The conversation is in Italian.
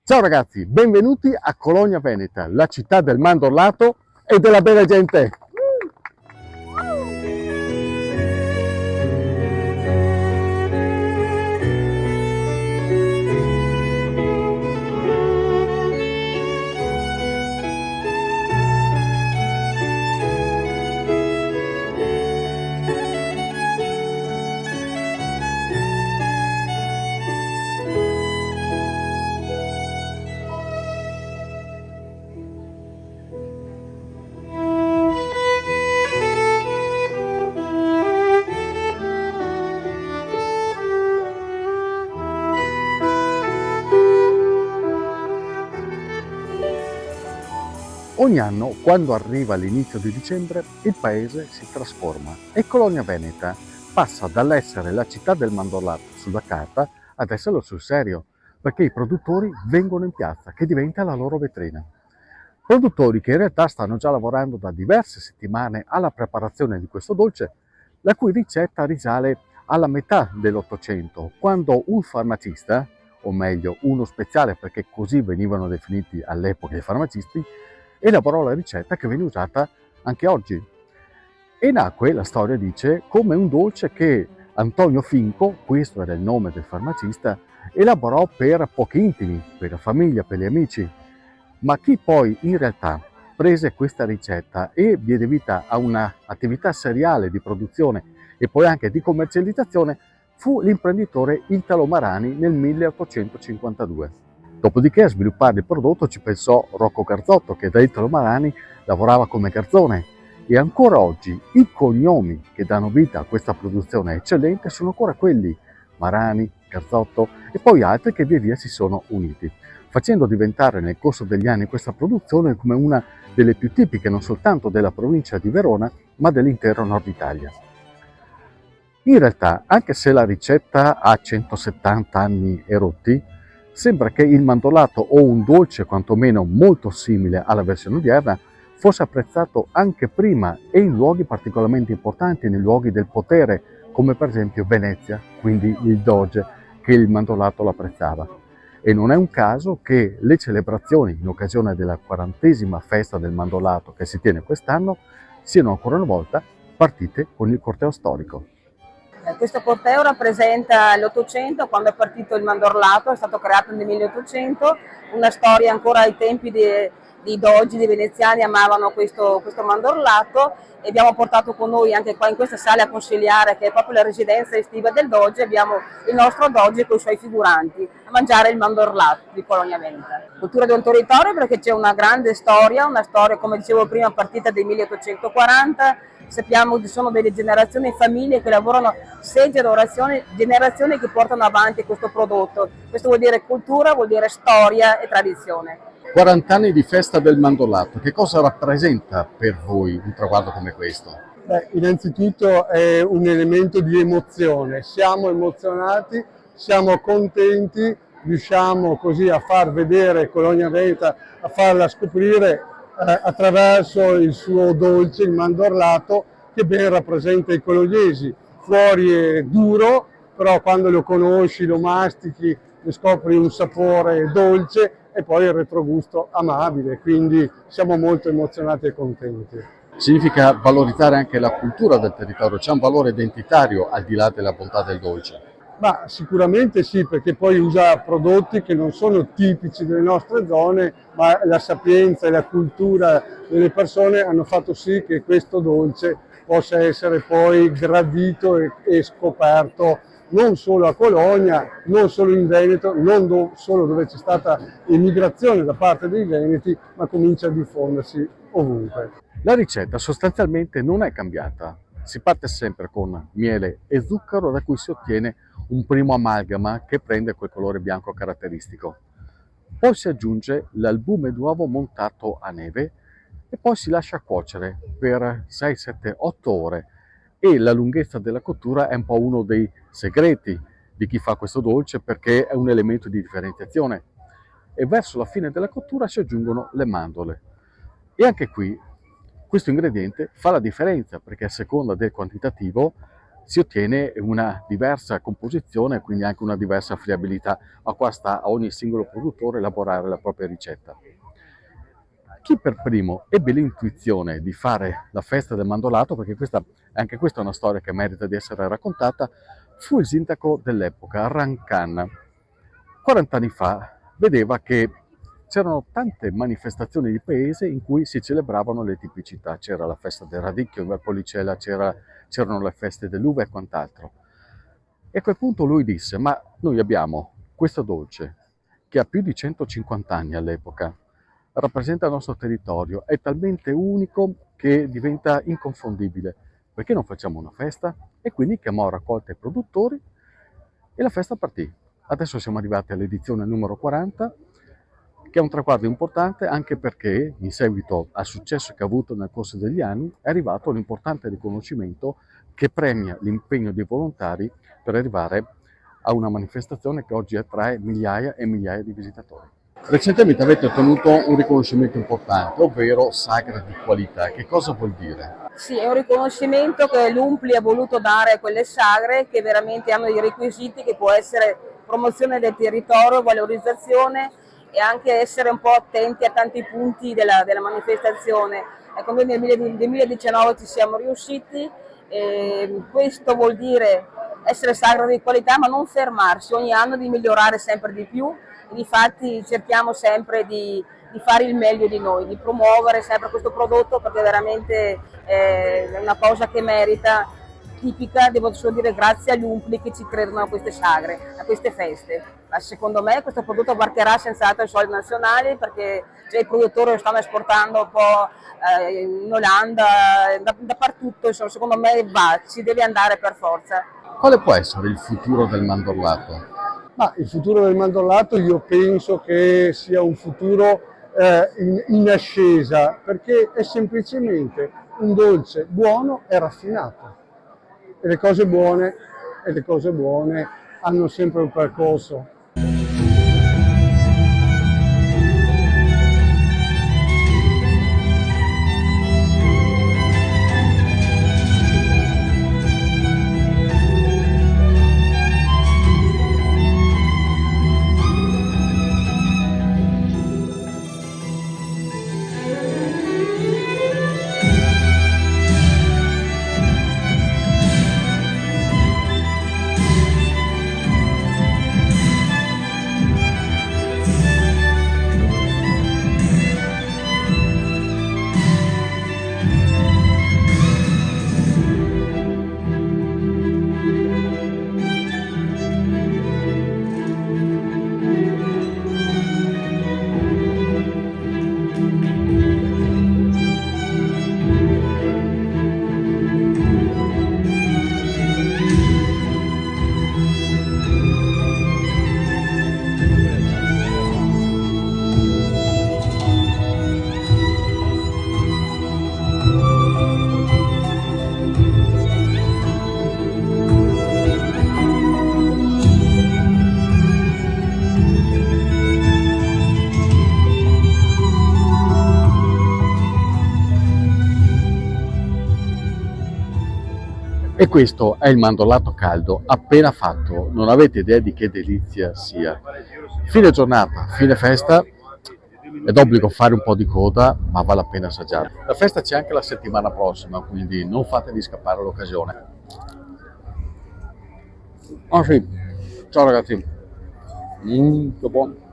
Ciao ragazzi, benvenuti a Cologna Veneta, la città del mandorlato e della bella gente. Ogni anno, quando arriva l'inizio di dicembre, il paese si trasforma e Cologna Veneta passa dall'essere la città del mandorlato sulla carta ad esserlo sul serio, perché i produttori vengono in piazza, che diventa la loro vetrina. Produttori che in realtà stanno già lavorando da diverse settimane alla preparazione di questo dolce, la cui ricetta risale alla metà dell'Ottocento, quando un farmacista, o meglio uno speciale perché così venivano definiti all'epoca i farmacisti, elaborò la ricetta che viene usata anche oggi. E nacque, la storia dice, come un dolce che Antonio Finco, questo era il nome del farmacista, elaborò per pochi intimi, per la famiglia, per gli amici. Ma chi poi in realtà prese questa ricetta e diede vita a un'attività seriale di produzione e poi anche di commercializzazione fu l'imprenditore Italo Marani nel 1852. Dopodiché a sviluppare il prodotto ci pensò Rocco Garzotto, che da Italo Marani lavorava come garzone, e ancora oggi i cognomi che danno vita a questa produzione eccellente sono ancora quelli: Marani, Garzotto e poi altri che via via si sono uniti, facendo diventare nel corso degli anni questa produzione come una delle più tipiche non soltanto della provincia di Verona, ma dell'intero Nord Italia. In realtà, anche se la ricetta ha 170 anni e rotti, sembra che il mandorlato, o un dolce quantomeno molto simile alla versione odierna, fosse apprezzato anche prima e in luoghi particolarmente importanti, nei luoghi del potere, come per esempio Venezia, quindi il doge, che il mandorlato lo apprezzava. E non è un caso che le celebrazioni in occasione della 40ª festa del mandorlato che si tiene quest'anno siano ancora una volta partite con il corteo storico. Questo corteo rappresenta l'Ottocento, quando è partito il mandorlato, è stato creato nel 1800, una storia ancora ai tempi dei dogi, dei veneziani amavano questo mandorlato, e abbiamo portato con noi anche qua in questa sala consiliare, che è proprio la residenza estiva del doge, abbiamo il nostro doge con i suoi figuranti a mangiare il mandorlato di Cologna Veneta. Cultura del territorio, perché c'è una grande storia, una storia, come dicevo prima, partita del 1840. Sappiamo che ci sono delle generazioni e famiglie che lavorano 6 generazioni che portano avanti questo prodotto. Questo vuol dire cultura, vuol dire storia e tradizione. 40 anni di festa del mandorlato, che cosa rappresenta per voi un traguardo come questo? Innanzitutto è un elemento di emozione, siamo emozionati, siamo contenti, riusciamo così a far vedere Cologna Veneta, a farla scoprire attraverso il suo dolce, il mandorlato, che ben rappresenta i colognesi. Fuori è duro, però quando lo conosci, lo mastichi, ne scopri un sapore dolce e poi il retrogusto amabile, quindi siamo molto emozionati e contenti. Significa valorizzare anche la cultura del territorio, c'è un valore identitario al di là della bontà del dolce. Ma sicuramente sì, perché poi usa prodotti che non sono tipici delle nostre zone, ma la sapienza e la cultura delle persone hanno fatto sì che questo dolce possa essere poi gradito e scoperto non solo a Cologna, non solo in Veneto, non solo dove c'è stata emigrazione da parte dei veneti, ma comincia a diffondersi ovunque. La ricetta sostanzialmente non è cambiata, si parte sempre con miele e zucchero, da cui si ottiene un primo amalgama che prende quel colore bianco caratteristico. Poi si aggiunge l'albume d'uovo montato a neve e poi si lascia cuocere per 6, 7, 8 ore, e la lunghezza della cottura è un po' uno dei segreti di chi fa questo dolce, perché è un elemento di differenziazione. E verso la fine della cottura si aggiungono le mandorle. E anche qui questo ingrediente fa la differenza, perché a seconda del quantitativo si ottiene una diversa composizione e quindi anche una diversa friabilità, ma qua sta a ogni singolo produttore elaborare la propria ricetta. Chi per primo ebbe l'intuizione di fare la festa del mandorlato, perché anche questa è una storia che merita di essere raccontata, fu il sindaco dell'epoca, Rancan. 40 anni fa vedeva che c'erano tante manifestazioni di paese in cui si celebravano le tipicità. C'era la festa del radicchio in Valpolicella, c'erano le feste dell'uva e quant'altro. E a quel punto lui disse: ma noi abbiamo questo dolce che ha più di 150 anni all'epoca, rappresenta il nostro territorio, è talmente unico che diventa inconfondibile. Perché non facciamo una festa? E quindi chiamò a raccolta i produttori e la festa partì. Adesso siamo arrivati all'edizione numero 40, che è un traguardo importante anche perché, in seguito al successo che ha avuto nel corso degli anni, è arrivato un importante riconoscimento che premia l'impegno dei volontari per arrivare a una manifestazione che oggi attrae migliaia e migliaia di visitatori. Recentemente avete ottenuto un riconoscimento importante, ovvero Sagra di qualità. Che cosa vuol dire? Sì, è un riconoscimento che l'Umpli ha voluto dare a quelle sagre che veramente hanno dei requisiti, che può essere promozione del territorio, valorizzazione e anche essere un po' attenti a tanti punti della manifestazione. Ecco, noi nel 2019 ci siamo riusciti, questo vuol dire essere sagra di qualità, ma non fermarsi, ogni anno di migliorare sempre di più. Difatti cerchiamo sempre di fare il meglio di noi, di promuovere sempre questo prodotto, perché veramente è una cosa che merita, tipica, devo solo dire grazie agli Umpli che ci credono a queste sagre, a queste feste. Ma secondo me questo prodotto varcherà senz'altro i soldi nazionali, perché già i produttori lo stanno esportando un po' in Olanda, dappertutto, insomma, secondo me ci deve andare per forza. Quale può essere il futuro del mandorlato? Ma il futuro del mandorlato io penso che sia un futuro in ascesa, perché è semplicemente un dolce buono e raffinato. E le cose buone hanno sempre un percorso. E questo è il mandorlato caldo appena fatto, non avete idea di che delizia sia. Fine giornata, fine festa, è d'obbligo fare un po' di coda, ma vale la pena assaggiare. La festa c'è anche la settimana prossima, quindi non fatevi scappare l'occasione. Ah sì, ciao ragazzi, che buono.